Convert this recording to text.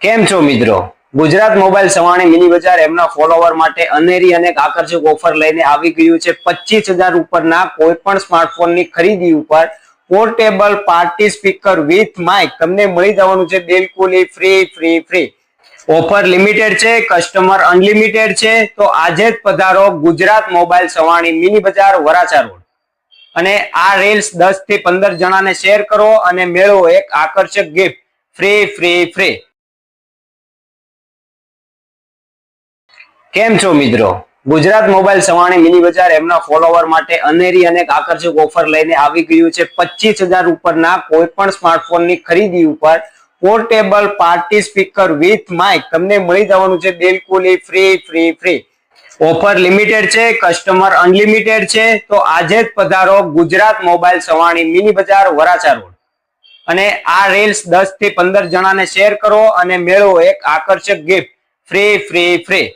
કેમ છો મિત્રો? ગુજરાત મોબાઈલ સવાણી મિની બજાર એમના ફોલોવર માટે અનેરી અને આકર્ષક ઓફર લઈને આવી ગયું છે। 25,000 ઉપરના કોઈ પણ સ્માર્ટફોનની ખરીદી ઉપર portable party speaker with mic તમને મળી જવાનું છે બિલકુલ ફ્રી। ઓફર લિમિટેડ છે, કસ્ટમર અનલિમિટેડ છે। તો આજે જ પધારો ગુજરાત મોબાઈલ સવાણી મિની બજાર વરાછા રોડ અને આ રીલ્સ 10 થી 15 જણાને શેર કરો અને મેળવો એક આકર્ષક ગિફ્ટ ફ્રી। કેમ છો મિત્રો? ગુજરાત મોબાઈલ સવાણી મિની બજાર એમના ફોલોવર માટે અનેરી અને આકર્ષક ઓફર લઈને આવી ગયું છે। 25,000 ઉપરના કોઈ પણ સ્માર્ટફોનની ખરીદી ઉપર portable party speaker with mic તમને મળી જવાનું છે બિલકુલ ફ્રી। ઓફર લિમિટેડ છે, કસ્ટમર અનલિમિટેડ છે। તો આજે જ પધારો ગુજરાત મોબાઈલ સવાણી મિની બજાર વરાછા રોડ અને આ રીલ્સ 10 થી 15 જણાને શેર કરો અને મેળવો એક આકર્ષક ગિફ્ટ ફ્રી।